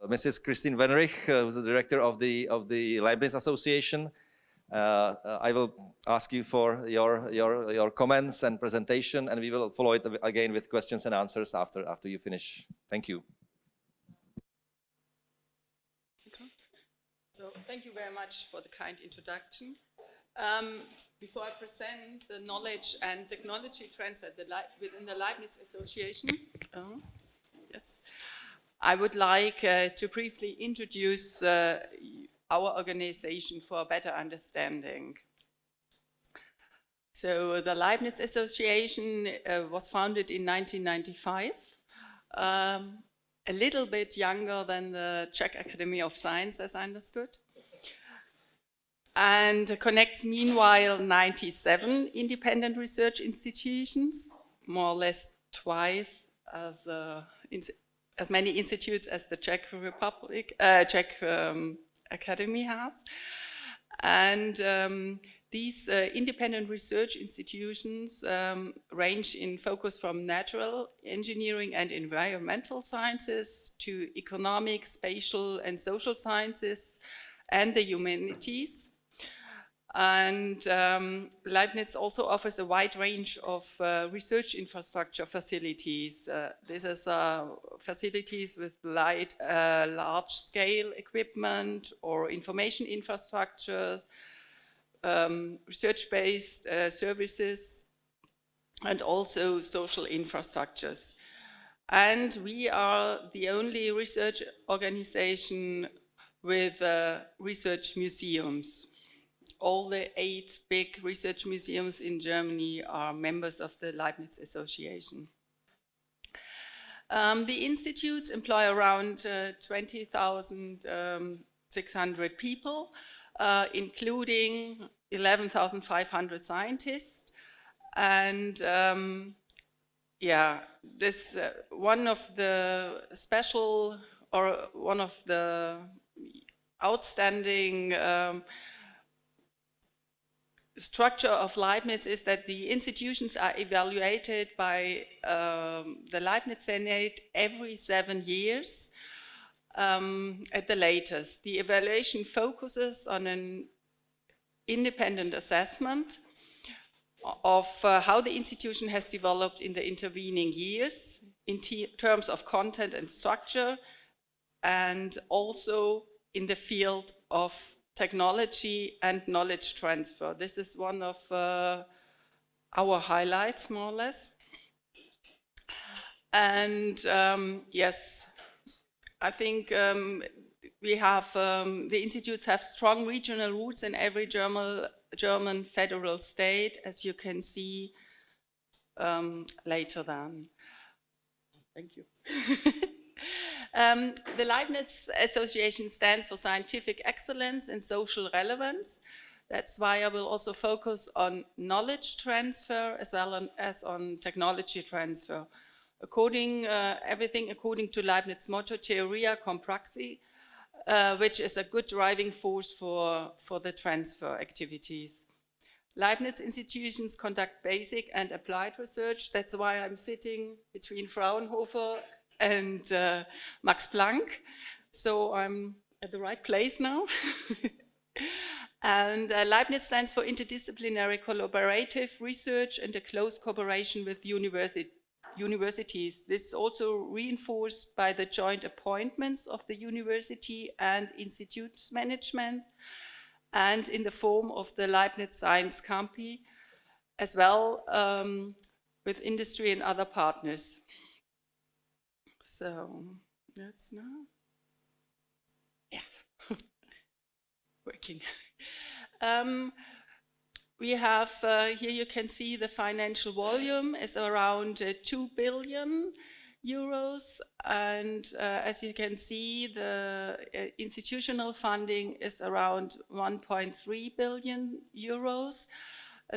Mrs. Christine Wennrich, who's the director of the Leibniz Association. I will ask you for your comments and presentation, and we will follow it again with questions and answers after you finish. Thank you. So thank you very much for the kind introduction. Before I present the knowledge and technology transfer within the Leibniz Association, yes, I would like to briefly introduce our organization for a better understanding. So the Leibniz Association was founded in 1995, a little bit younger than the Czech Academy of Science, as I understood, and connects meanwhile 97 independent research institutions, more or less twice as many institutes as the Czech Republic, Czech Academy has. And these independent research institutions range in focus from natural engineering and environmental sciences to economic, spatial and social sciences and the humanities. And Leibniz also offers a wide range of research infrastructure facilities. This is facilities with large-scale equipment or information infrastructures, research-based services, and also social infrastructures. And we are the only research organization with research museums. All the 8 big research museums in Germany are members of the Leibniz Association. The institutes employ around 20,600 people, including 11,500 scientists. And yeah, this one of the special or one of the outstanding structure of Leibniz is that the institutions are evaluated by the Leibniz Senate every 7 years at the latest. The evaluation focuses on an independent assessment of how the institution has developed in the intervening years in terms of content and structure, and also in the field of technology and knowledge transfer. This is one of our highlights, more or less. And yes, I think we have, the institutes have strong regional roots in every German federal state, as you can see later on. Thank you. The Leibniz Association stands for scientific excellence and social relevance. That's why I will also focus on knowledge transfer as well as on technology transfer. Everything according to Leibniz' motto, Theoria cum praxi, which is a good driving force for the transfer activities. Leibniz institutions conduct basic and applied research. That's why I'm sitting between Fraunhofer and Max Planck, so I'm at the right place now. And Leibniz stands for interdisciplinary collaborative research and a close cooperation with universities. This is also reinforced by the joint appointments of the university and institutes management, and in the form of the Leibniz Science Campi, as well with industry and other partners. So that's now, yeah, working. We have, here you can see the financial volume is around 2 billion euros, and as you can see, the institutional funding is around 1.3 billion euros.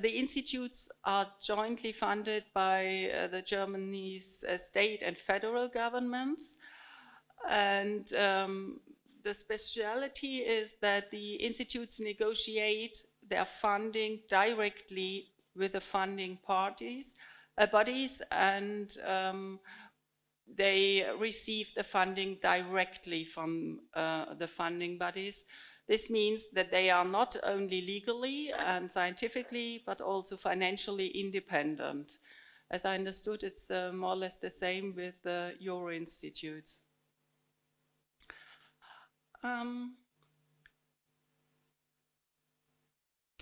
The institutes are jointly funded by the Germany's state and federal governments, and the speciality is that the institutes negotiate their funding directly with the funding bodies, and they receive the funding directly from the funding bodies. This means that they are not only legally and scientifically, but also financially independent. As I understood, it's more or less the same with your institutes.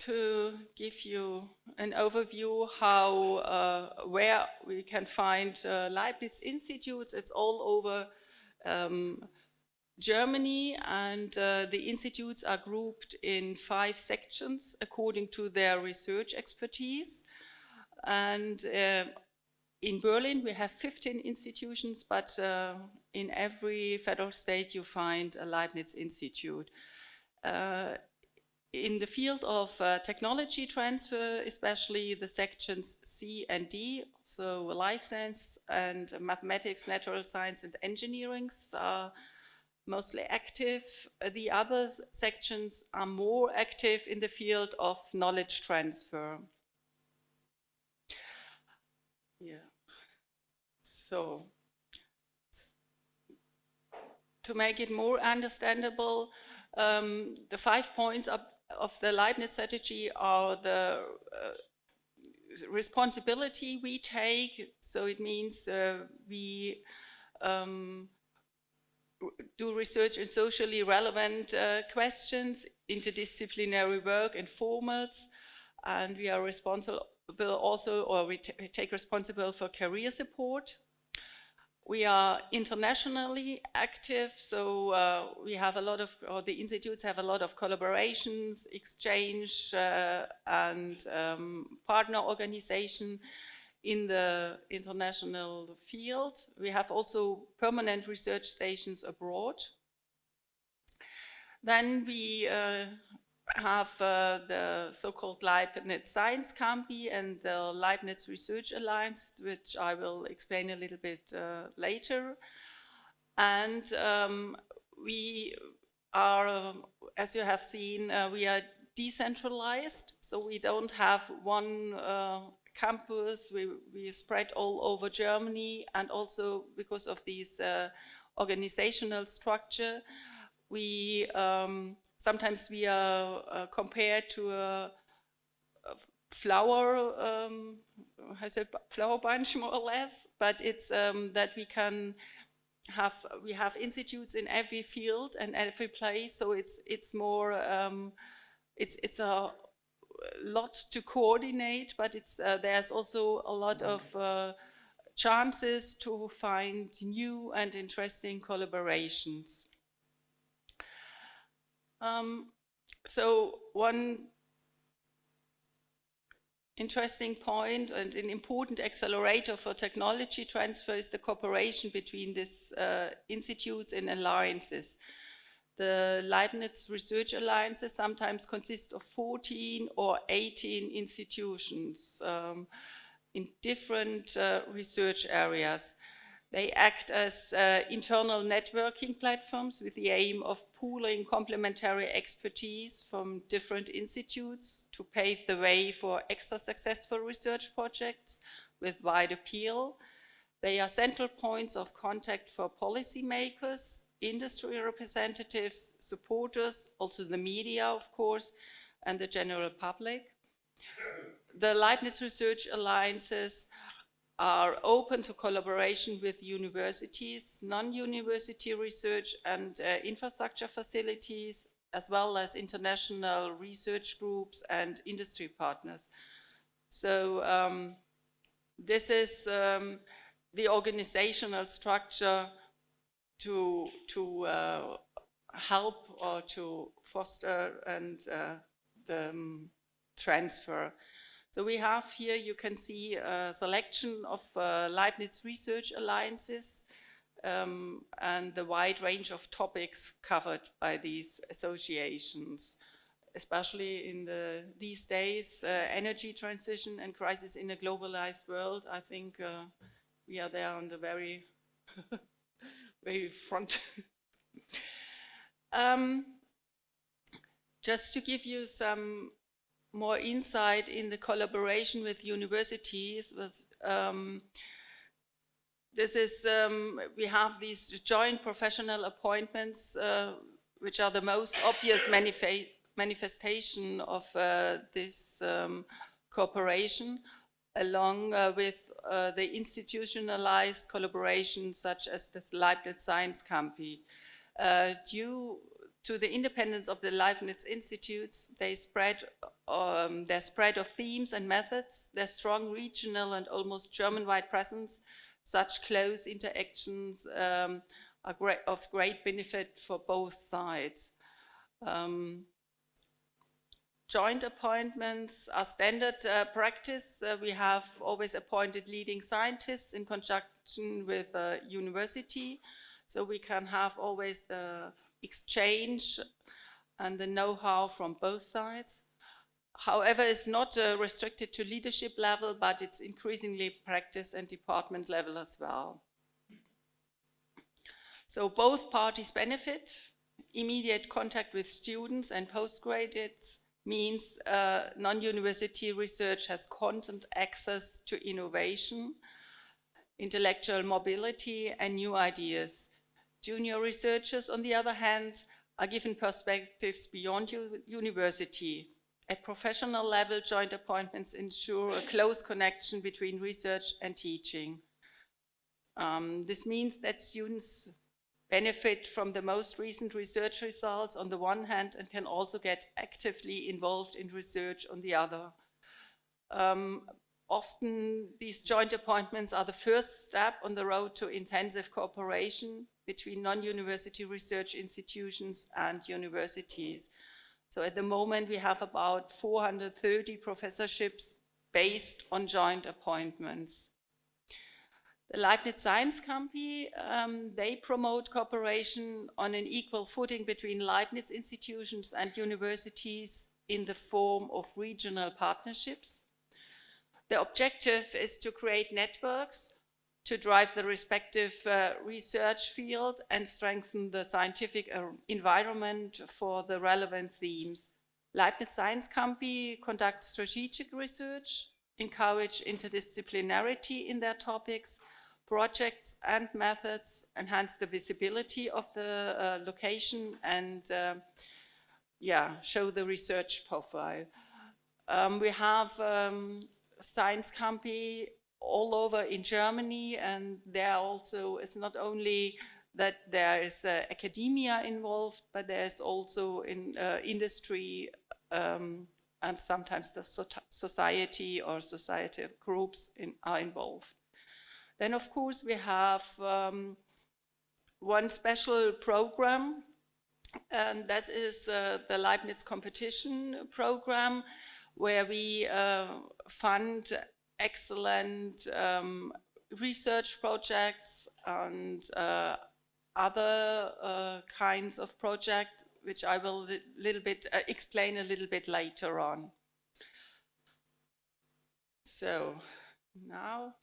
To give you an overview how where we can find Leibniz institutes, it's all over Germany, and the institutes are grouped in 5 sections according to their research expertise. And in Berlin we have 15 institutions, but in every federal state you find a Leibniz institute. In the field of technology transfer, especially the sections C and D, so life science and mathematics, natural science and engineering are mostly active. The other sections are more active in the field of knowledge transfer. Yeah. So, to make it more understandable, the 5 points of the Leibniz strategy are the responsibility we take. So it means we do research in socially relevant questions, interdisciplinary work and formats, and we are responsible also, or we take responsible for career support. We are internationally active, so we have a lot of, or the institutes have a lot of collaborations, exchange, and partner organization in the international field. We have also permanent research stations abroad. Then we have the so-called Leibniz Science Campi and the Leibniz Research Alliance, which I will explain a little bit later. And we are, as you have seen, we are decentralized, so we don't have one campus. We spread all over Germany, and also because of this organizational structure, we sometimes we are compared to a flower, flower bunch more or less, but it's that we have institutes in every field and every place, so it's more it's a lot to coordinate, but it's there's also a lot of chances to find new and interesting collaborations. So one interesting point and an important accelerator for technology transfer is the cooperation between these institutes and alliances. The Leibniz Research Alliances sometimes consist of 14 or 18 institutions in different research areas. They act as internal networking platforms with the aim of pooling complementary expertise from different institutes to pave the way for extra successful research projects with wide appeal. They are central points of contact for policymakers, industry representatives, supporters, also the media, of course, and the general public. The Leibniz Research Alliances are open to collaboration with universities, non-university research and infrastructure facilities, as well as international research groups and industry partners. So this is the organizational structure to help or to foster and the transfer. So we have here, you can see a selection of Leibniz Research Alliances and the wide range of topics covered by these associations, especially in these days, energy transition and crisis in a globalized world. I think we are there on the very, very front. Just to give you some more insight in the collaboration with universities, this is, we have these joint professional appointments, which are the most obvious manifestation of this cooperation, along with the institutionalized collaboration such as the Leibniz Science Campus. Due to the independence of the Leibniz Institutes, their spread of themes and methods, their strong regional and almost German-wide presence, such close interactions are of great benefit for both sides. Joint appointments are standard practice. We have always appointed leading scientists in conjunction with a university, so we can have always the exchange and the know-how from both sides. However, it's not restricted to leadership level, but it's increasingly practice and department level as well. So both parties benefit. Immediate contact with students and postgraduates means non-university research has constant access to innovation, intellectual mobility, and new ideas. Junior researchers, on the other hand, are given perspectives beyond university. At professional level, joint appointments ensure a close connection between research and teaching. This means that students benefit from the most recent research results on the one hand and can also get actively involved in research on the other. Often these joint appointments are the first step on the road to intensive cooperation between non-university research institutions and universities. So at the moment we have about 430 professorships based on joint appointments. The Leibniz Science Campus, they promote cooperation on an equal footing between Leibniz institutions and universities in the form of regional partnerships. The objective is to create networks to drive the respective research field and strengthen the scientific environment for the relevant themes. Leibniz Science Campus conducts strategic research, encourage interdisciplinarity in their topics, projects and methods, enhance the visibility of the location, and show the research profile. We have science campi all over in Germany, and there also is not only that there is academia involved, but there is also in industry and sometimes the society or societal groups are involved. Then, of course, we have one special program, and that is the Leibniz competition program, where we fund excellent research projects and other kinds of projects, which I will explain a little bit later on. So now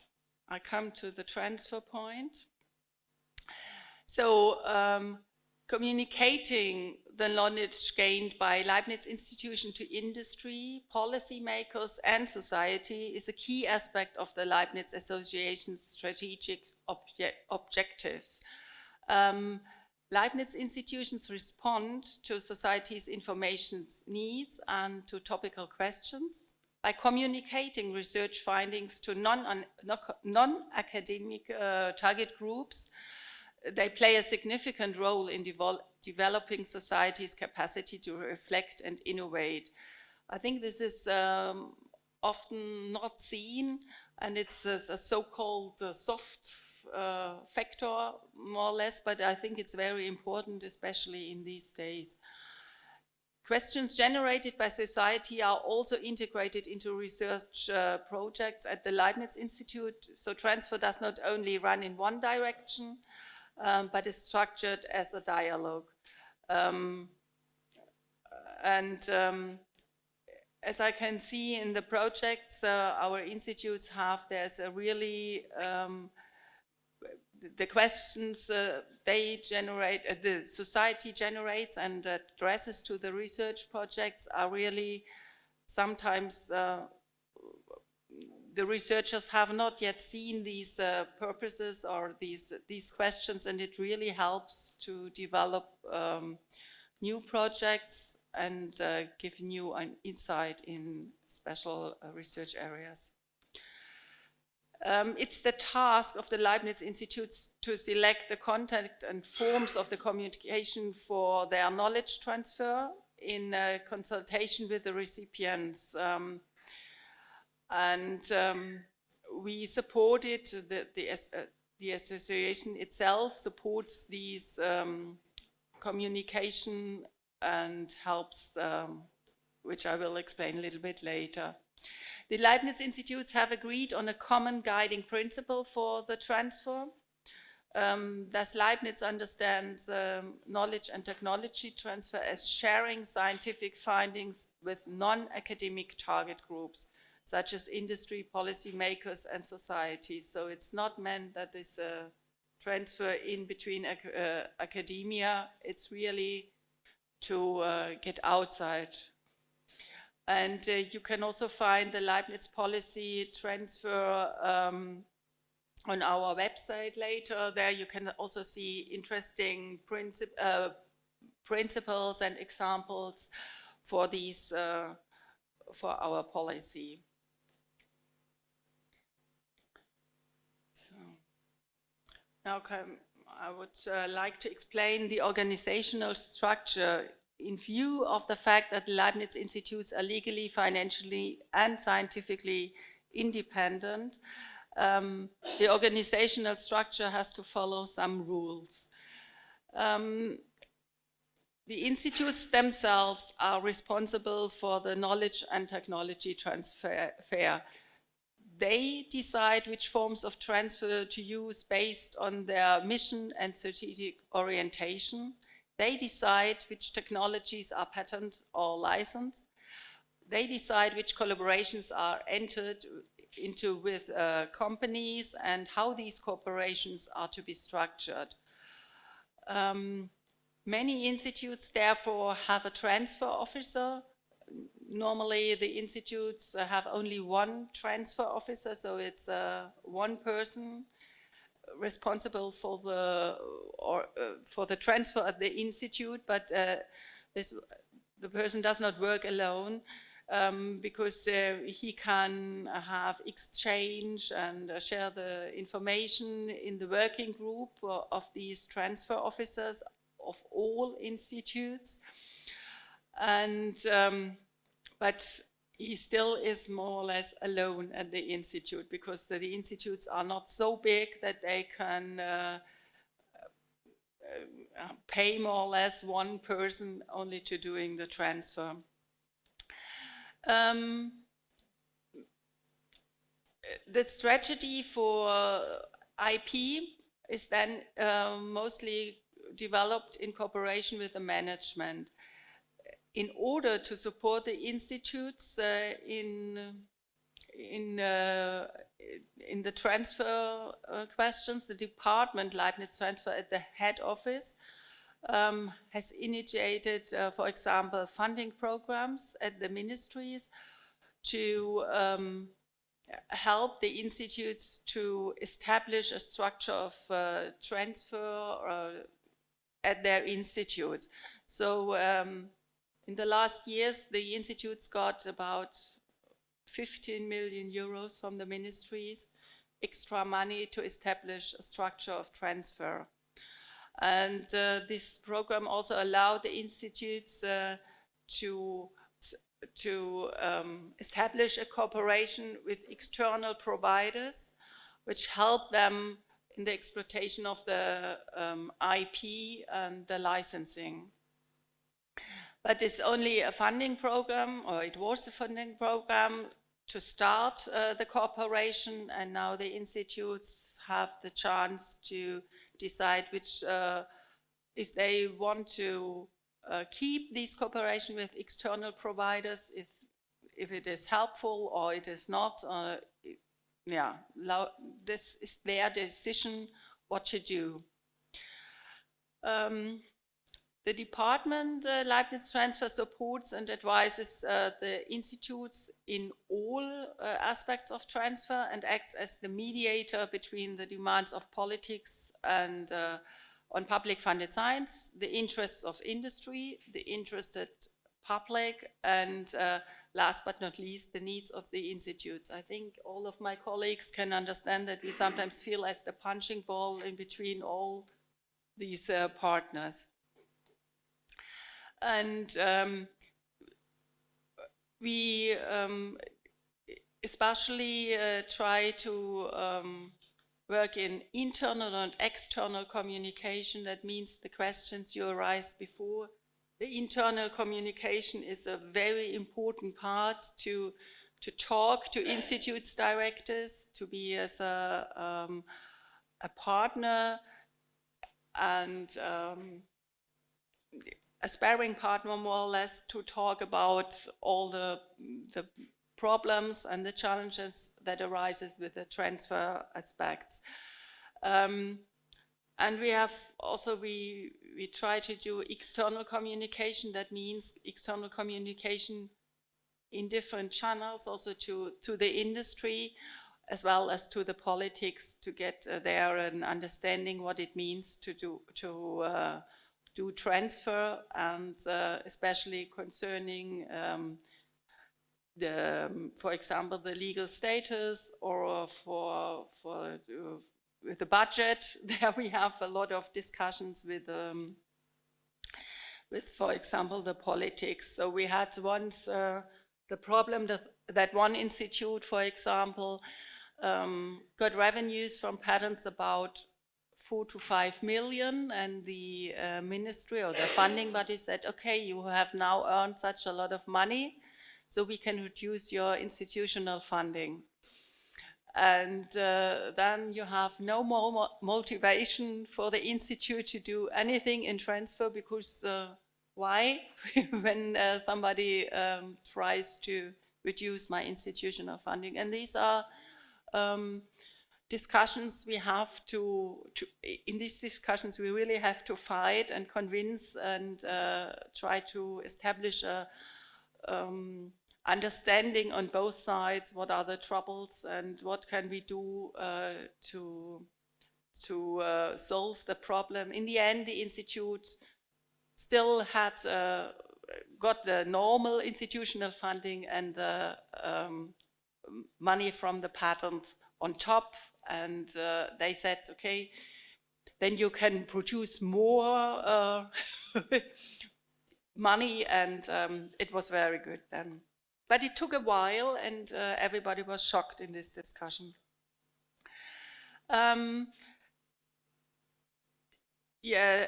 I come to the transfer point. So communicating the knowledge gained by Leibniz institution to industry, policymakers, and society is a key aspect of the Leibniz Association's strategic objectives. Leibniz institutions respond to society's information needs and to topical questions by communicating research findings to non-academic target groups. They play a significant role in developing society's capacity to reflect and innovate. I think this is often not seen, and it's a so-called soft factor, more or less, but I think it's very important, especially in these days. Questions generated by society are also integrated into research projects at the Leibniz Institute, so transfer does not only run in one direction, but is structured as a dialogue. As I can see in the projects our institutes have, there's a really, the questions they generate, the society generates and addresses to the research projects are really sometimes the researchers have not yet seen these purposes or these questions, and it really helps to develop new projects and give new insight in special research areas. It's the task of the Leibniz Institutes to select the content and forms of the communication for their knowledge transfer in consultation with the recipients. We supported, the association itself supports these communication and helps, which I will explain a little bit later. The Leibniz Institutes have agreed on a common guiding principle for the transfer. Thus, Leibniz understands knowledge and technology transfer as sharing scientific findings with non-academic target groups, such as industry, policymakers, and society. So it's not meant that this transfer in between academia, it's really to get outside. And you can also find the Leibniz policy transfer on our website later. There you can also see interesting principles and examples for these, for our policy. So now I would like to explain the organizational structure in view of the fact that the Leibniz Institutes are legally, financially, and scientifically independent. The organizational structure has to follow some rules. The institutes themselves are responsible for the knowledge and technology transfer. They decide which forms of transfer to use based on their mission and strategic orientation. They decide which technologies are patented or licensed. They decide which collaborations are entered into with companies and how these corporations are to be structured. Many institutes therefore have a transfer officer. Normally the institutes have only one transfer officer, so it's one person responsible for the transfer at the institute, but the person does not work alone because he can have exchange and share the information in the working group of these transfer officers of all institutes, and but he still is more or less alone at the institute because the institutes are not so big that they can pay more or less one person only to doing the transfer. The strategy for IP is then mostly developed in cooperation with the management. In order to support the institutes in the transfer questions, the department Leibniz Transfer at the head office has initiated, for example, funding programs at the ministries to help the institutes to establish a structure of transfer at their institute. So in the last years, the institutes got about 15 million euros from the ministries, extra money to establish a structure of transfer. And this program also allowed the institutes to establish a cooperation with external providers, which help them in the exploitation of the IP and the licensing. But it's only a funding program, or it was a funding program to start the cooperation, and now the institutes have the chance to decide which, if they want to keep this cooperation with external providers, if it is helpful or it is not. Yeah, this is their decision what to do. The department Leibniz Transfer supports and advises the institutes in all aspects of transfer and acts as the mediator between the demands of politics and on public funded science, the interests of industry, the interested public, and last but not least, the needs of the institutes. I think all of my colleagues can understand that we sometimes feel as the punching ball in between all these partners. And we especially try to work in internal and external communication. That means the questions you arise before. The internal communication is a very important part to talk to institutes directors, to be as a partner and a sparring partner, more or less, to talk about all the problems and the challenges that arises with the transfer aspects. And we have also, we try to do external communication. That means external communication in different channels, also to the industry, as well as to the politics, to get there an understanding what it means to do transfer, and especially concerning for example, the legal status, or with the budget. There we have a lot of discussions with, for example, the politics. So we had once the problem that one institute, for example, got revenues from patents about 4 to 5 million, and the ministry or the funding body said, okay, you have now earned such a lot of money, so we can reduce your institutional funding. And then you have no more motivation for the institute to do anything in transfer, because why? When somebody tries to reduce my institutional funding. And these are discussions we have in these discussions we really have to fight and convince and try to establish a understanding on both sides, what are the troubles and what can we do to solve the problem. In the end, the institute still had got the normal institutional funding and the money from the patent on top, and they said, okay, then you can produce more money, and it was very good then. But it took a while, and everybody was shocked in this discussion. Yeah,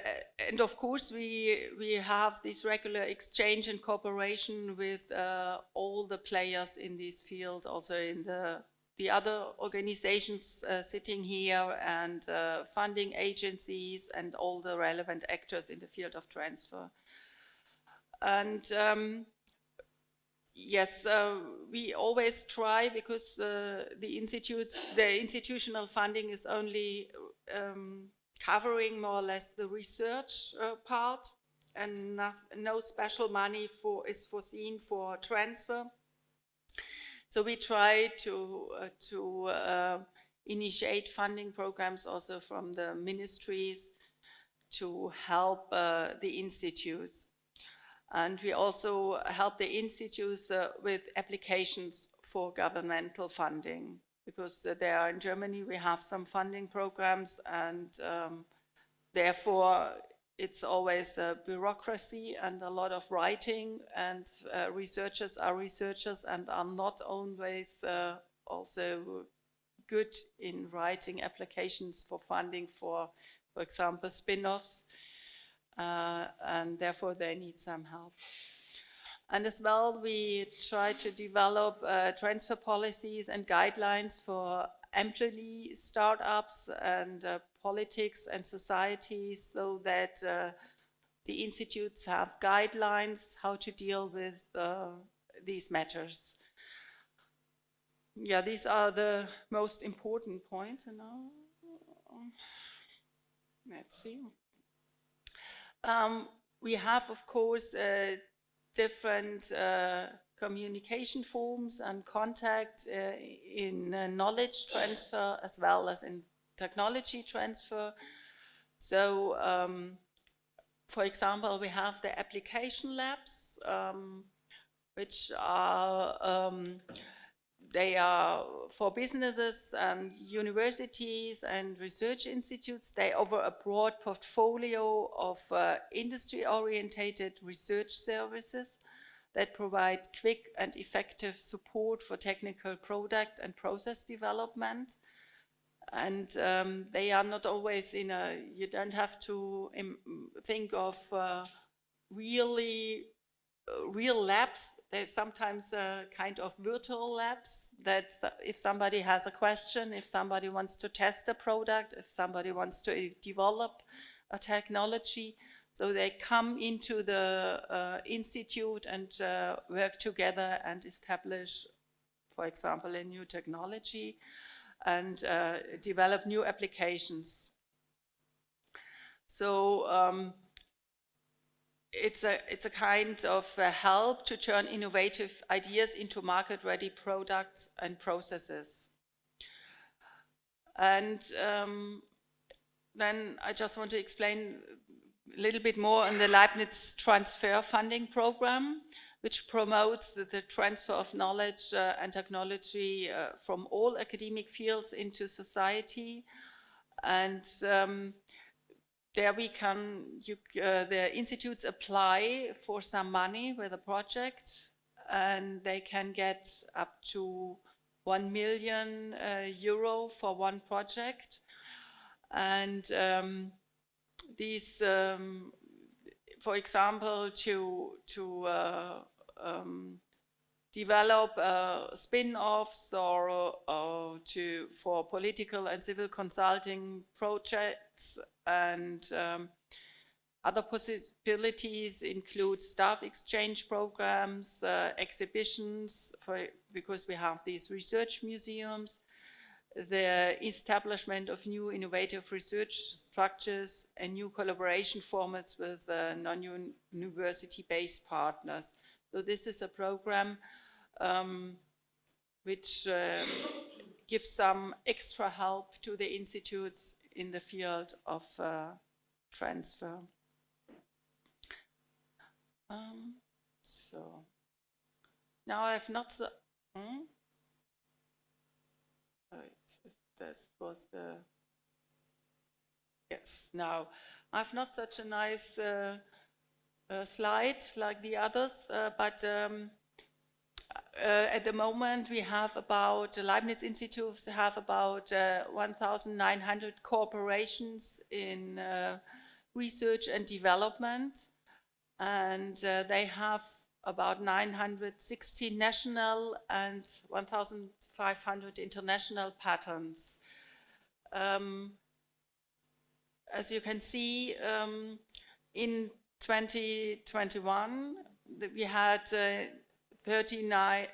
and of course we have this regular exchange and cooperation with all the players in this field, also in the other organizations sitting here, and funding agencies and all the relevant actors in the field of transfer. And yes, we always try, because the institutional funding is only covering more or less the research part, and no special money is foreseen for transfer. So we try to initiate funding programs also from the ministries to help the institutes. And we also help the institutes with applications for governmental funding, because there in Germany we have some funding programs, and therefore it's always a bureaucracy and a lot of writing, and researchers are researchers and are not always also good in writing applications for funding for example, spin-offs, and therefore they need some help. And as well, we try to develop transfer policies and guidelines for employee startups and politics and societies, so that the institutes have guidelines how to deal with these matters. Yeah, these are the most important points. Now, let's see. we have, of course, different communication forms and contact in knowledge transfer as well as in technology transfer. So, for example, we have the application labs, which are they are for businesses and universities and research institutes. They offer a broad portfolio of industry-orientated research services that provide quick and effective support for technical product and process development. And they are not always in a, you don't have to think of real labs. There's sometimes a kind of virtual labs that if somebody has a question, if somebody wants to test a product, if somebody wants to develop a technology, so they come into the institute and work together and establish, for example, a new technology and develop new applications. So it's a kind of help to turn innovative ideas into market-ready products and processes. And then I just want to explain a little bit more on the Leibniz transfer funding program, which promotes the transfer of knowledge and technology from all academic fields into society. And there we can, the institutes apply for some money with a project, and they can get up to 1 million euro for one project. And these, for example, to develop spin-offs or for political and civil consulting projects, and other possibilities include staff exchange programs, exhibitions, because we have these research museums, the establishment of new innovative research structures and new collaboration formats with non-university-based partners. So this is a program which gives some extra help to the institutes in the field of transfer. So now I have not the. This was the. Yes. Now I have not such a nice slide like the others, but. At the moment, we have about, the Leibniz Institute have about 1,900 corporations in research and development, and they have about 960 national and 1,500 international patents. As you can see, in 2021, we had 39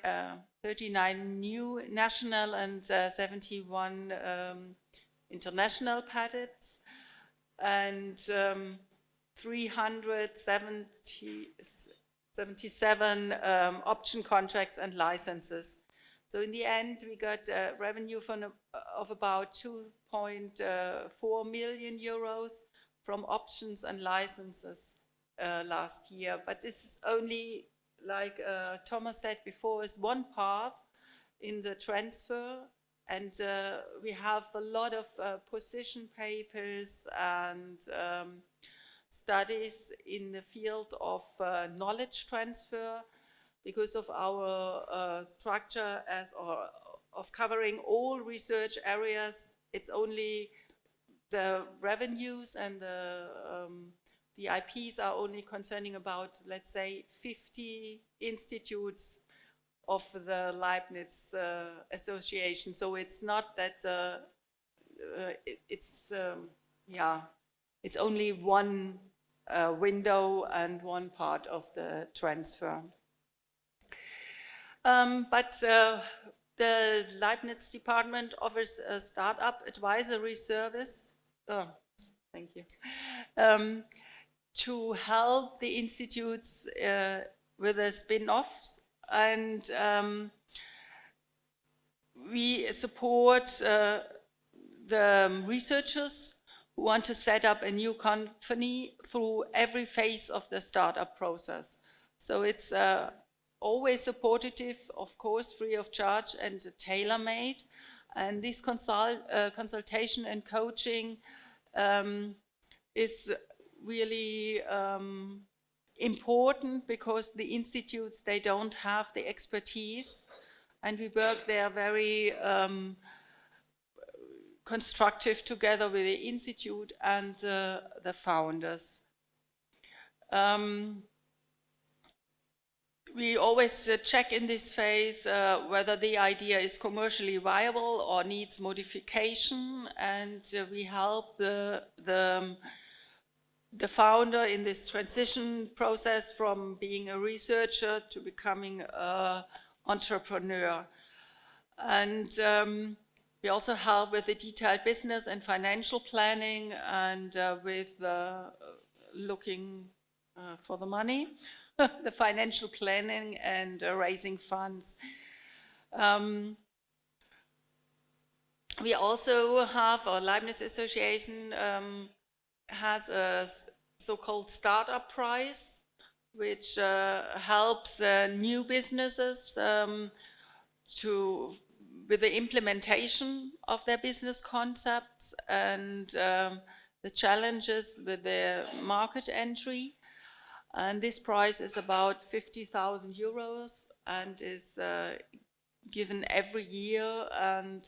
new national and 71 international patents, and 377 option contracts and licenses. So in the end, we got revenue of about 2.4 million euros from options and licenses last year. But this is only, like Thomas said before, is one path in the transfer, and we have a lot of position papers and studies in the field of knowledge transfer, because of our structure of covering all research areas. It's only the revenues and the IPs are only concerning about, let's say, 50 institutes of the Leibniz Association. So it's not that it's only one window and one part of the transfer. But the Leibniz department offers a startup advisory service. Oh, thank you. to help the institutes with the spin-offs, and we support the researchers who want to set up a new company through every phase of the startup process. So it's always supportive, of course, free of charge and tailor-made. And this consultation and coaching is really important, because the institutes, they don't have the expertise, and we work there very constructive together with the institute and the founders. We always check in this phase whether the idea is commercially viable or needs modification, and we help the founder in this transition process from being a researcher to becoming an entrepreneur. And we also help with the detailed business and financial planning, and with looking for the money, the financial planning and raising funds. We also have, our Leibniz Association has a so-called startup prize, which helps new businesses with the implementation of their business concepts and the challenges with their market entry. And this prize is about 50,000 euros and is given every year. And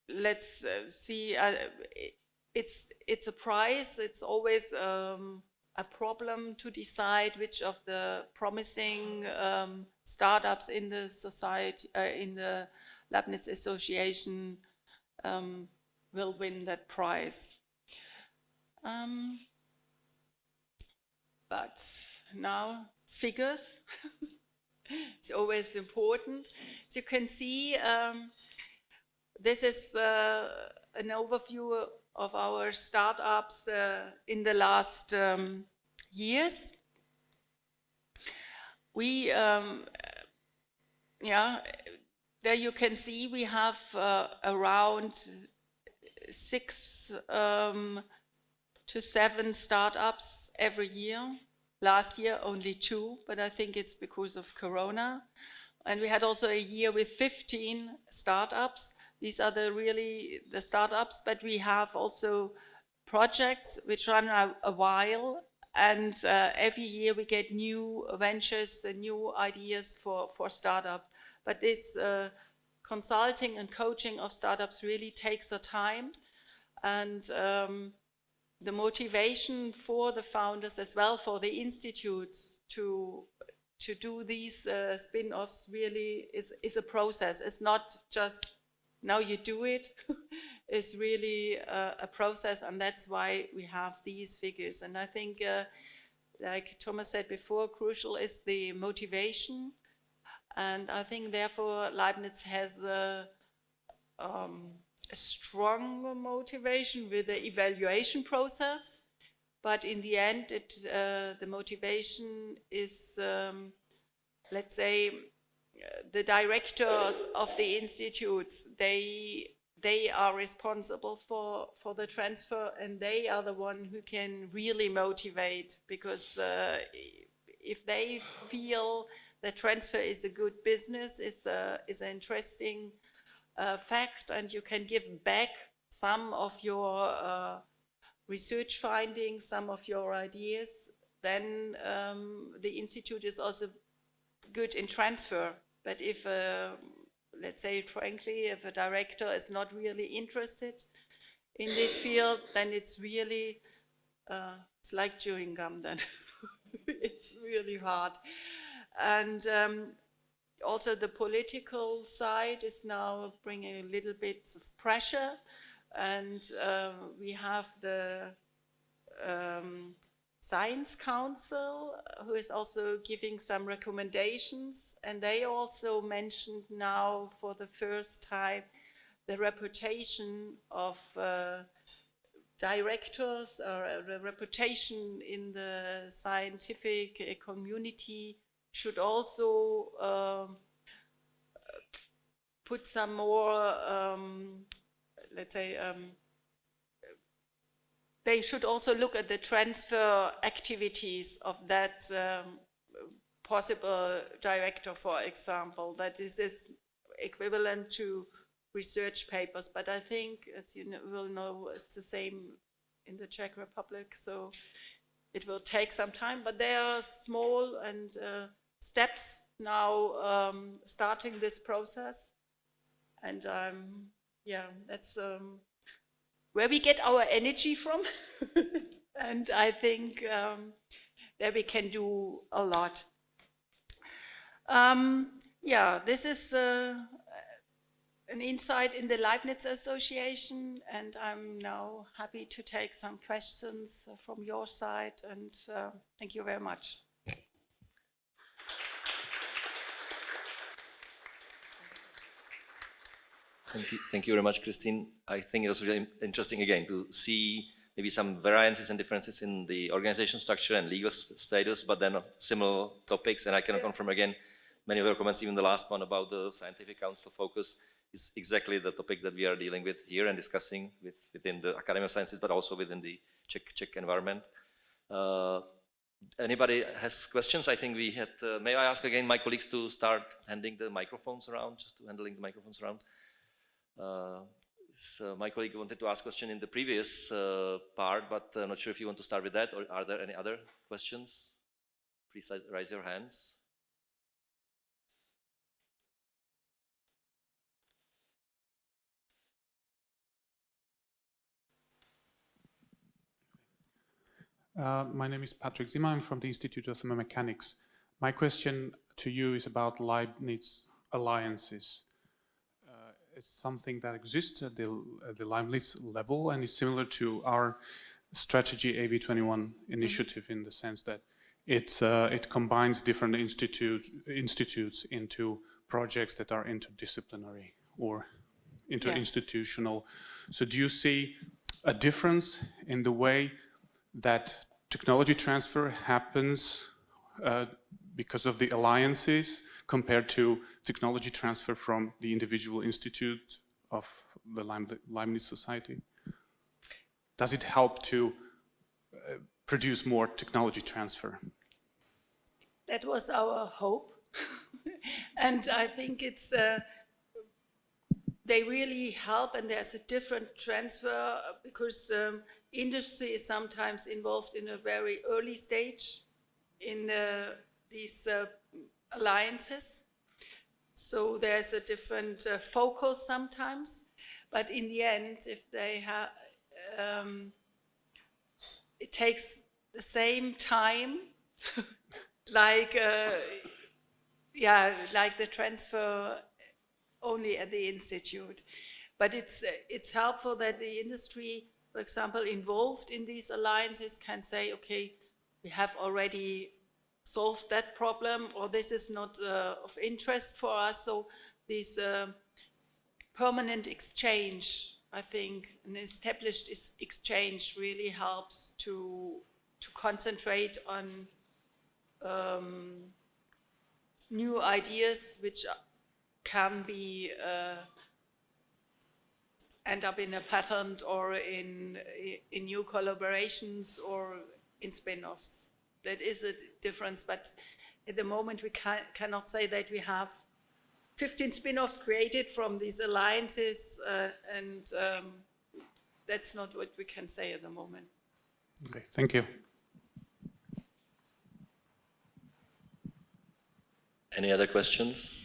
let's see, it's a prize. It's always a problem to decide which of the promising startups in the society, in the Leibniz Association, will win that prize. But now, figures. It's always important. As you can see, this is an overview of our startups in the last years. We, there you can see we have around 6 to 7 startups every year. Last year only 2, but I think it's because of Corona. And we had also a year with 15 startups. These are the startups, but we have also projects which run a while, and every year we get new ventures and new ideas for startup. But this consulting and coaching of startups really takes a time, and the motivation for the founders as well, for the institutes to do these spin-offs really is a process. It's not just now you do it. It's really a process, and that's why we have these figures. And I think, like Thomas said before, crucial is the motivation. And I think therefore Leibniz has a strong motivation with the evaluation process, but in the end the motivation is, let's say, the directors of the institutes, they are responsible for the transfer, and they are the one who can really motivate, because if they feel that transfer is a good business, is an interesting fact, and you can give back some of your research findings, some of your ideas, then the institute is also good in transfer. But if, let's say frankly, if a director is not really interested in this field, then it's really, it's like chewing gum then. It's really hard. And also the political side is now bringing a little bit of pressure, and we have the Science Council, who is also giving some recommendations, and they also mentioned now for the first time the reputation of directors or the reputation in the scientific community should also put some more, let's say, they should also look at the transfer activities of that possible director, for example, that this is equivalent to research papers. But I think, as you will know, it's the same in the Czech Republic, so it will take some time. But there are small and steps now starting this process. And yeah, that's where we get our energy from. And I think there we can do a lot. Yeah, this is an insight in the Leibniz Association, and I'm now happy to take some questions from your side, and thank you very much. Thank you very much, Christine. I think it was really interesting again to see maybe some variances and differences in the organization structure and legal status, but then similar topics. And I can confirm again, many of your comments, even the last one about the scientific council focus, is exactly the topics that we are dealing with here and discussing within the Academy of Sciences, but also within the Czech environment. Anybody has questions? I think we had, may I ask again my colleagues to start handing the microphones around, just to handling the microphones around. So my colleague wanted to ask a question in the previous part, but I'm not sure if you want to start with that, or are there any other questions? Please raise your hands. My name is Patrick Zimmer. I'm from the Institute of Thermomechanics. My question to you is about Leibniz alliances. It's something that exists at the Leibniz level and is similar to our strategy AB21 initiative in the sense that it combines different institutes into projects that are interdisciplinary or interinstitutional. So do you see a difference in the way that technology transfer happens because of the alliances compared to technology transfer from the individual institute of the Leibniz Society? Does it help to produce more technology transfer? That was our hope. And I think it's, they really help, and there's a different transfer because industry is sometimes involved in a very early stage in these alliances. So there's a different focus sometimes, but in the end, if they have, it takes the same time, like like the transfer only at the institute. But it's helpful that the industry, for example, involved in these alliances can say, okay, we have already solved that problem, or this is not of interest for us. So this permanent exchange, I think, an established exchange really helps to concentrate on new ideas which can be end up in a patent or in new collaborations or in spin-offs. That is a difference, but at the moment we cannot say that we have 15 spin-offs created from these alliances, and that's not what we can say at the moment. Okay, thank you. Any other questions?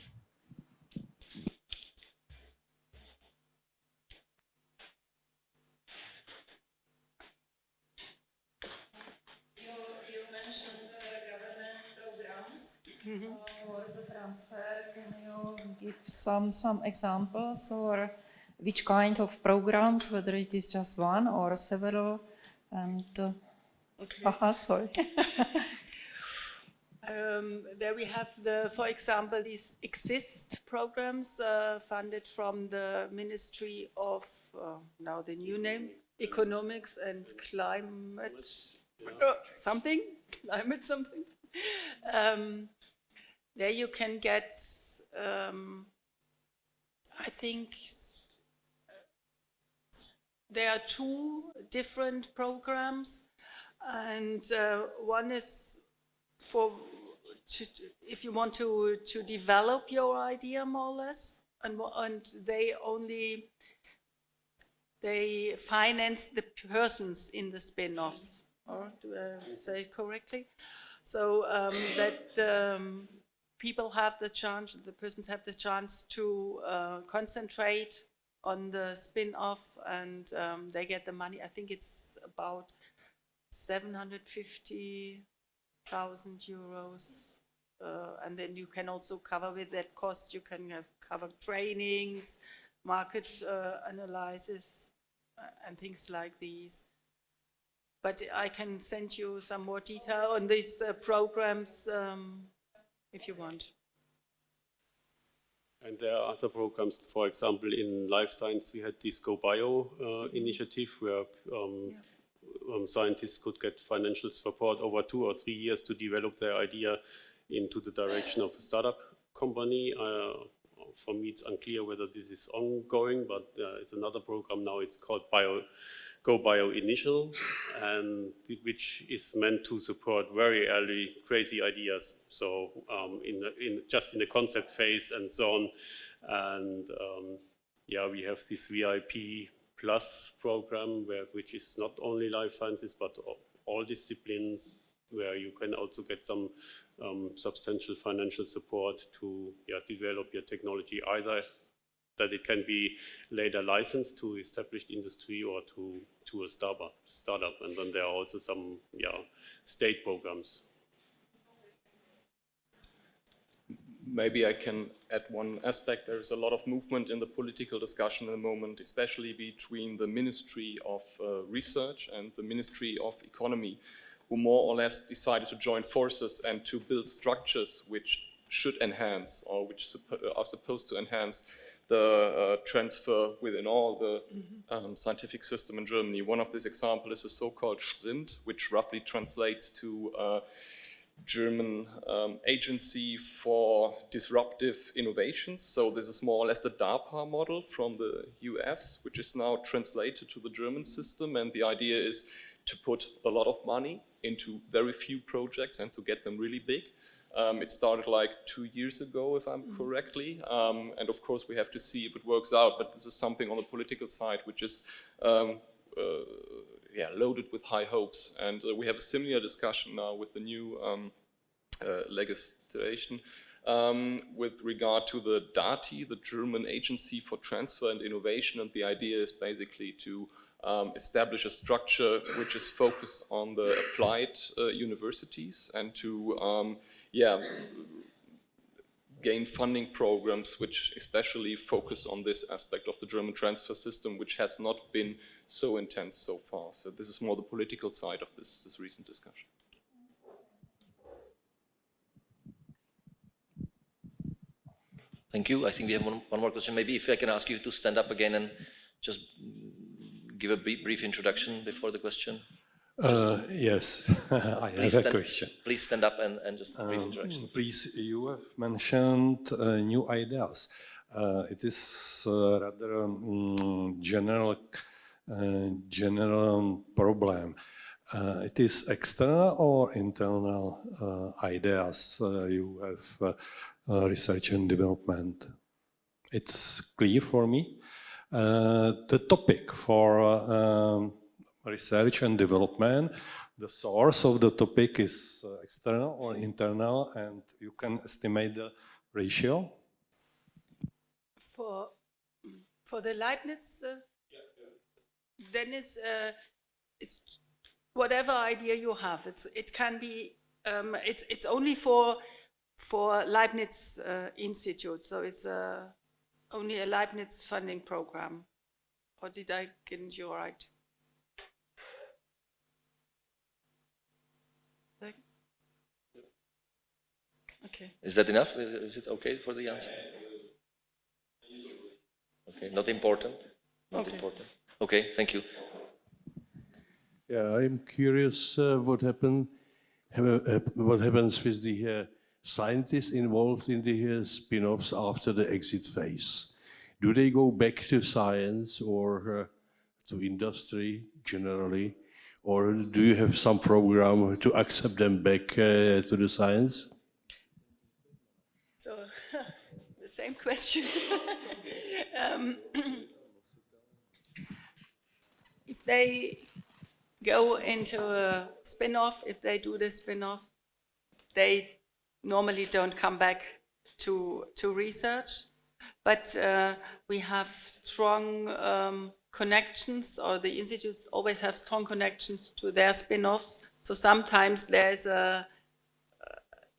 For the transfer, can you give some examples, or which kind of programs, whether it is just one or several? And Okay. Sorry. There we have for example, these EXIST programs funded from the Ministry of now the new name, economics and climate something, climate something. There you can get, I think, there are two different programs, and one is for if you want to develop your idea more or less, and they finance the persons in the spin-offs, or do I say it correctly? So that the people have the chance, the persons have the chance to concentrate on the spin-off, and they get the money. I think it's about 750,000 euros. And then you can also cover with that cost, you can cover trainings, market analysis, and things like these. But I can send you some more detail on these programs if you want. And there are other programs, for example, in life science, we had this Go Bio initiative where scientists could get financial support over 2 or 3 years to develop their idea into the direction of a startup company. For me, it's unclear whether this is ongoing, but it's another program now. It's called Go Bio Initial, and which is meant to support very early crazy ideas. So just in the concept phase and so on. And yeah, we have this VIP Plus program which is not only life sciences but all disciplines, where you can also get some substantial financial support to develop your technology, either that it can be later licensed to established industry or to a startup. And then there are also some state programs. Maybe I can add one aspect. There is a lot of movement in the political discussion at the moment, especially between the Ministry of Research and the Ministry of Economy, who more or less decided to join forces and to build structures which should enhance, or which are supposed to enhance the transfer within all the scientific system in Germany. One of these examples is a so-called Sprint, which roughly translates to German agency for disruptive innovations. So this is more or less the DARPA model from the US, which is now translated to the German system. And the idea is to put a lot of money into very few projects and to get them really big. It started like 2 years ago, if I'm correctly. And of course, we have to see if it works out. But this is something on the political side, which is loaded with high hopes. And we have a similar discussion now with the new legislation with regard to the DATI, the German Agency for Transfer and Innovation. And the idea is basically to establish a structure which is focused on the applied universities and to gain funding programs which especially focus on this aspect of the German transfer system, which has not been so intense so far. So this is more the political side of this recent discussion. Thank you. I think we have one more question. Maybe if I can ask you to stand up again and just give a brief introduction before the question. Yes, I have a question. Please stand up and just a brief introduction. Please, you have mentioned new ideas. It is rather general problem. It is external or internal ideas you have research and development? It's clear for me. The topic for research and development, the source of the topic is external or internal, and you can estimate the ratio? For the Leibniz, then it's whatever idea you have. It can be it's only for Leibniz Institute, so it's only a Leibniz funding program. Or did I get you right? Okay. Is that enough? Is it okay for the answer? Okay, not important. Not important. Okay, thank you. Yeah, I'm curious what happens with the scientists involved in the spin-offs after the exit phase. Do they go back to science or to industry generally, or do you have some program to accept them back to the science? So, the same question. If they go into a spin-off, if they do the spin-off, they normally don't come back to research, but we have strong connections, or the institutes always have strong connections to their spin-offs. So sometimes there's a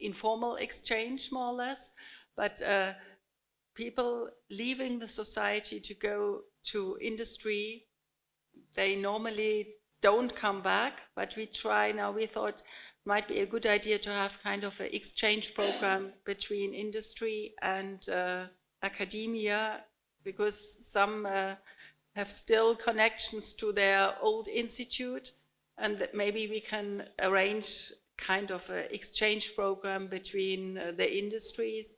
informal exchange, more or less, but people leaving the society to go to industry, they normally don't come back, but we try now. We thought it might be a good idea to have kind of an exchange program between industry and academia, because some have still connections to their old institute, and that maybe we can arrange kind of an exchange program between the industries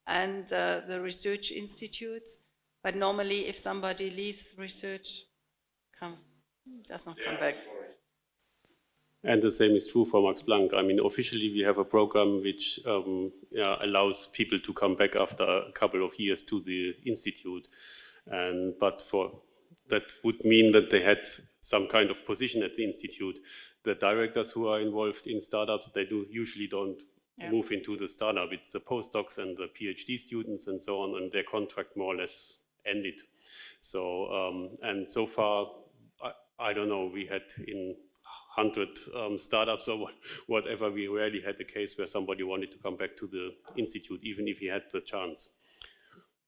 and the research institutes. But normally, if somebody leaves research, does not come back. And the same is true for Max Planck. I mean, officially we have a program which allows people to come back after a couple of years to the institute. But that would mean that they had some kind of position at the institute. The directors who are involved in startups, they usually don't move into the startup. It's the postdocs and the PhD students and so on, and their contract more or less ended. So, and so far, I don't know, we had in 100 startups or whatever, we rarely had a case where somebody wanted to come back to the institute, even if he had the chance.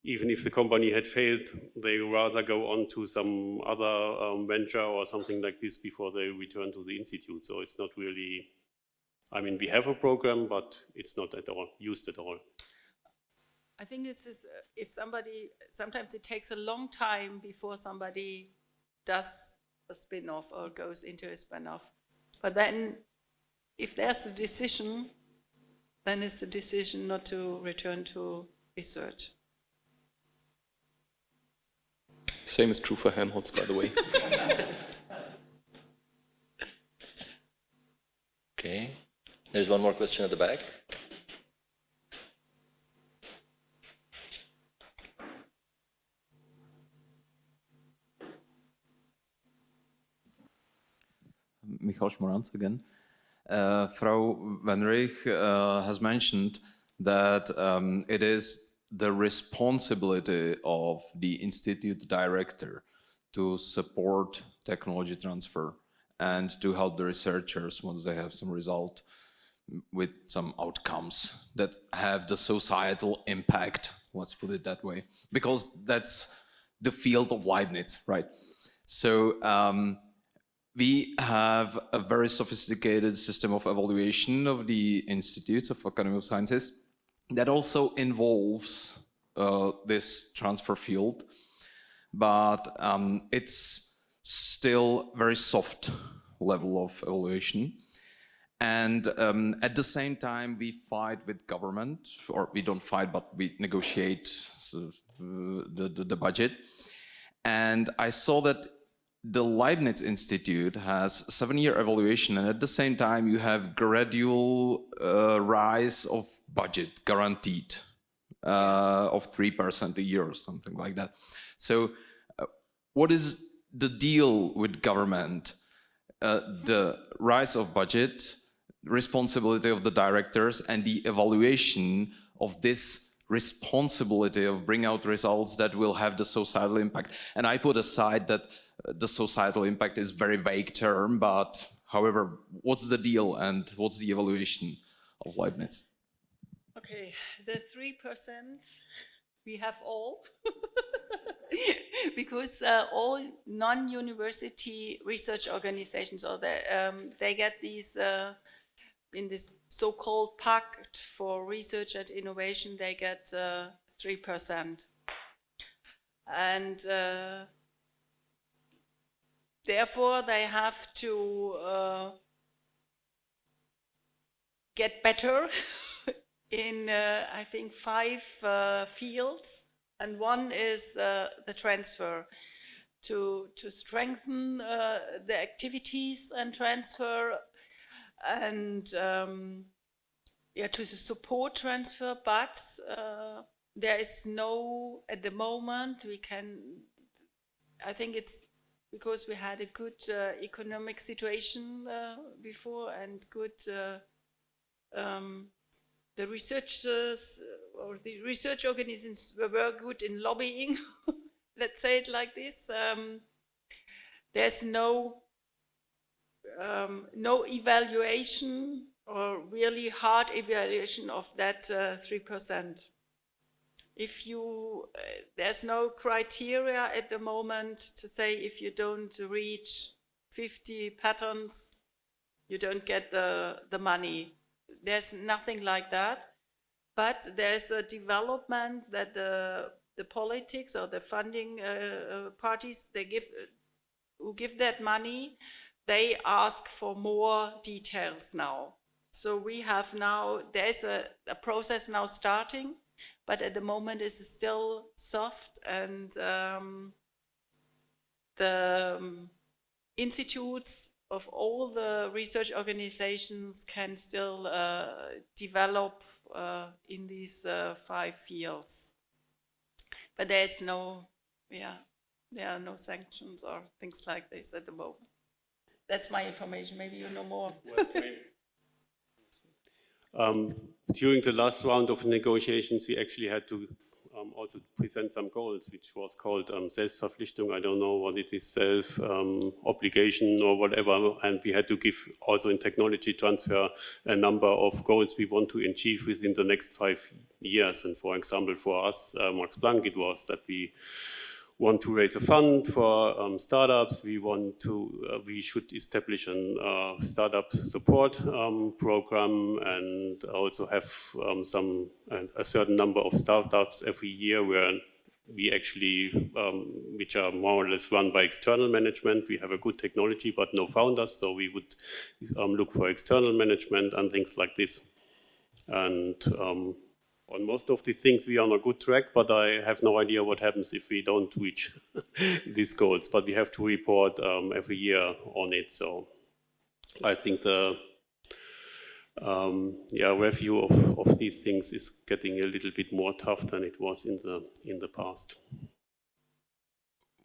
Even if the company had failed, they rather go on to some other venture or something like this before they return to the institute. So it's not really, I mean, we have a program, but it's not at all used at all. I think this is, if somebody, sometimes it takes a long time before somebody does a spin-off or goes into a spin-off. But then, if there's a decision, then it's the decision not to return to research. Same is true for Helmholtz, by the way. Okay, there's one more question at the back. Michal Schmoranz again. Frau Wennrich has mentioned that it is the responsibility of the institute director to support technology transfer and to help the researchers once they have some result with some outcomes that have the societal impact, let's put it that way, because that's the field of Leibniz, right? So we have a very sophisticated system of evaluation of the Institutes of Academy of Sciences that also involves this transfer field, but it's still very soft level of evaluation. And at the same time, we fight with government, or we don't fight, but we negotiate the budget. And I saw that the Leibniz Institute has 7-year evaluation, and at the same time you have gradual rise of budget guaranteed of 3% a year or something like that. So what is the deal with government? The rise of budget, responsibility of the directors, and the evaluation of this responsibility of bringing out results that will have the societal impact. And I put aside that the societal impact is a very vague term, but however, what's the deal and what's the evaluation of Leibniz? Okay, the 3% we have all, because all non-university research organizations, or they get these, in this so-called Pact for Research and Innovation, they get 3%. And therefore, they have to get better in, I think, 5 fields. And one is the transfer, to strengthen the activities and transfer, and yeah, to support transfer, but there is no, at the moment, I think it's because we had a good economic situation before, and good, the researchers or the research organizations were good in lobbying, let's say it like this. There's no evaluation, or really hard evaluation of that 3%. If you, there's no criteria at the moment to say if you don't reach 50 patents, you don't get the money. There's nothing like that, but there's a development that the politics or the funding parties, who give that money, they ask for more details now. So we have now, there's a process now starting, but at the moment it's still soft, and the institutes of all the research organizations can still develop in these 5 fields. But there's no, there are no sanctions or things like this at the moment. That's my information. Maybe you know more. During the last round of negotiations, we actually had to also present some goals, which was called Selbstverpflichtung. I don't know what it is, self-obligation or whatever. And we had to give also in technology transfer a number of goals we want to achieve within the next 5 years. And for example, for us, Max Planck, it was that we want to raise a fund for startups. We should establish a startup support program, and also have a certain number of startups every year where we actually, which are more or less run by external management. We have a good technology, but no founders, so we would look for external management and things like this. And on most of the things we are on a good track, but I have no idea what happens if we don't reach these goals. But we have to report every year on it. So I think the review of these things is getting a little bit more tough than it was in the past.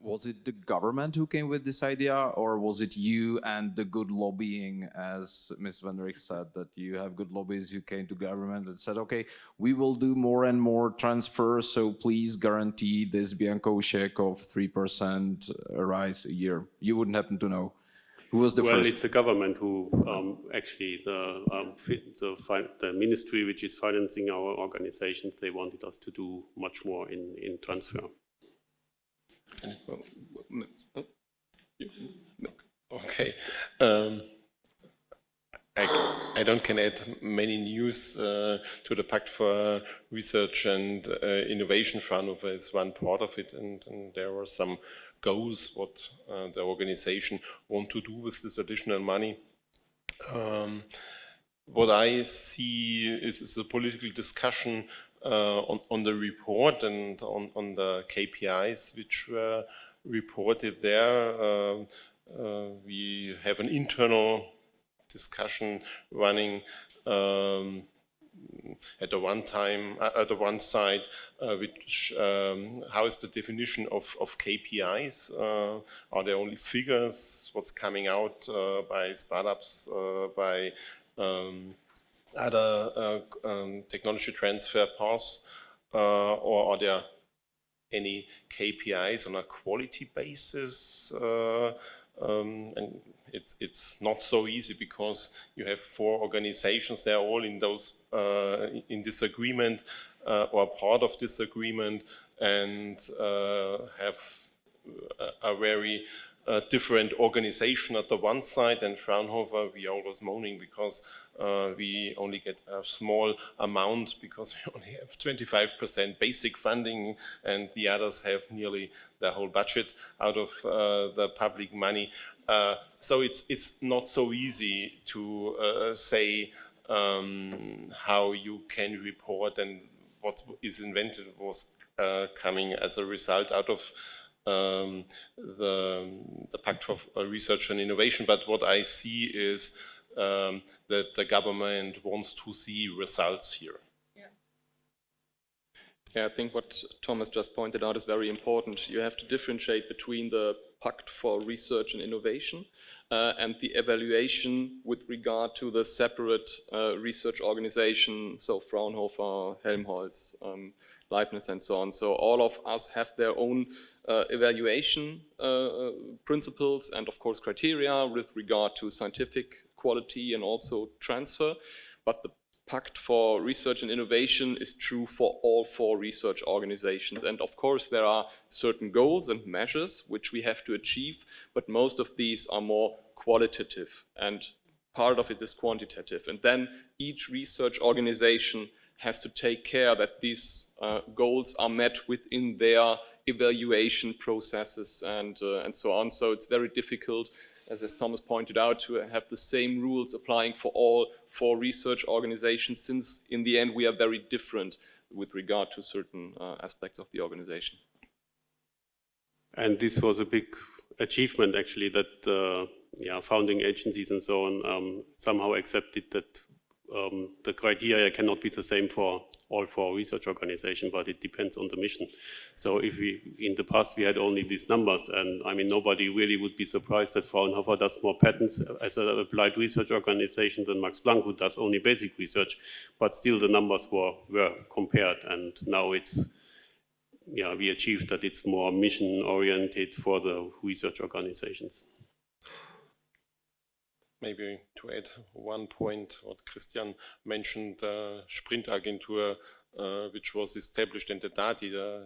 Was it the government who came with this idea, or was it you and the good lobbying, as Ms. Wennrich said, that you have good lobbies who came to government and said, okay, we will do more and more transfers, so please guarantee this Bianco check of 3% rise a year? You wouldn't happen to know. Who was the first? Well, it's the government who actually, the ministry which is financing our organizations, they wanted us to do much more in transfer. Okay. I don't can add many news to the Pact for Research and Innovation Fund. Is one part of it, and there are some goals what the organization want to do with this additional money. What I see is a political discussion on the report and on the KPIs which were reported there. We have an internal discussion running at the one side, which how is the definition of KPIs? Are there only figures? What's coming out by startups, by other technology transfer paths, or are there any KPIs on a quality basis? And it's not so easy because you have 4 organizations. They're all in those in disagreement or part of disagreement, and have a very different organization at the one side, and Fraunhofer, we are always moaning because we only get a small amount because we only have 25% basic funding and the others have nearly the whole budget out of the public money. So it's not so easy to say how you can report and what is invented was coming as a result out of the Pact for Research and Innovation. But what I see is that the government wants to see results here. Yeah, I think what Thomas just pointed out is very important. You have to differentiate between the Pact for Research and Innovation and the evaluation with regard to the separate research organization, so Fraunhofer, Helmholtz, Leibniz and so on. So all of us have their own evaluation principles and of course criteria with regard to scientific quality and also transfer, but the Pact for Research and Innovation is true for all 4 research organizations. And of course, there are certain goals and measures which we have to achieve, but most of these are more qualitative and part of it is quantitative. And then each research organization has to take care that these goals are met within their evaluation processes and so on. So it's very difficult, as Thomas pointed out, to have the same rules applying for all 4 research organizations, since in the end we are very different with regard to certain aspects of the organization. And this was a big achievement actually, that founding agencies and so on somehow accepted that the criteria cannot be the same for all 4 research organizations, but it depends on the mission. So if in the past we had only these numbers, and I mean nobody really would be surprised that Fraunhofer does more patents as an applied research organization than Max Planck, who does only basic research, but still the numbers were compared, and now it's, we achieved that it's more mission oriented for the research organizations. Maybe to add one point, what Christian mentioned, Sprintagentur, which was established in the DATI, the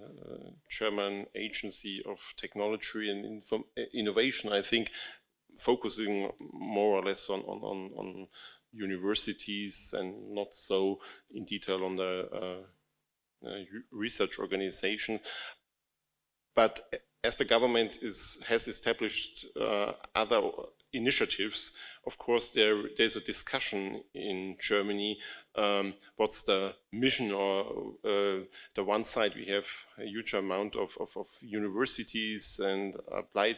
German Agency of Technology and Innovation, I think, focusing more or less on universities and not so in detail on the research organization. But as the government has established other initiatives, of course there's a discussion in Germany, what's the mission, or the one side we have a huge amount of universities and applied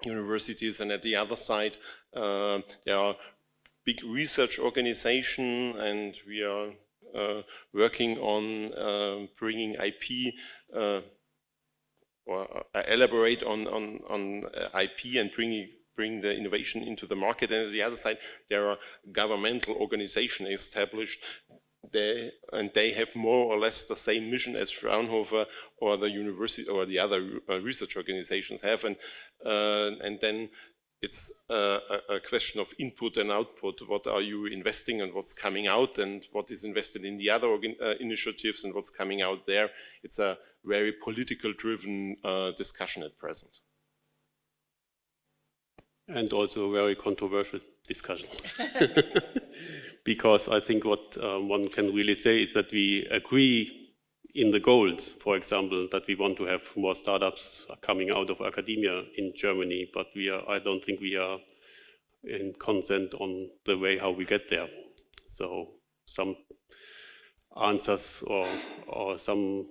universities, and at the other side there are big research organizations, and we are working on bringing IP or elaborate on IP and bring the innovation into the market. And at the other side, there are governmental organizations established, and they have more or less the same mission as Fraunhofer or the university or the other research organizations have. And then it's a question of input and output. What are you investing and what's coming out, and what is invested in the other initiatives and what's coming out there. It's a very political driven discussion at present. And also a very controversial discussion. Because I think what one can really say is that we agree in the goals, for example, that we want to have more startups coming out of academia in Germany, but I don't think we are in consent on the way how we get there. So some answers or some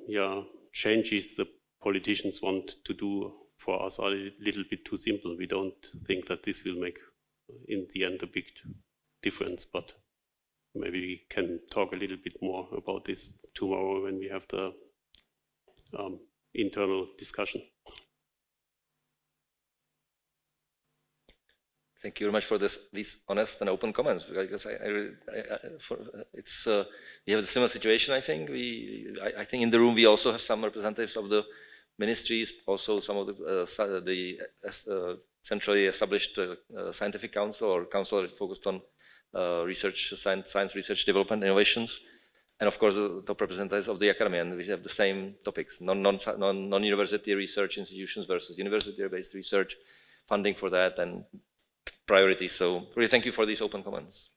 changes the politicians want to do for us are a little bit too simple. We don't think that this will make in the end a big difference, but maybe we can talk a little bit more about this tomorrow when we have the internal discussion. Thank you very much for these honest and open comments, because we have a similar situation. I think I think in the room we also have some representatives of the ministries, also some of the centrally established scientific council or council focused on research, science research, development, innovations. and of course the top representatives of the academy, and we have the same topics: non-university research institutions versus university-based research, funding for that, and priorities. So really thank you for these open comments.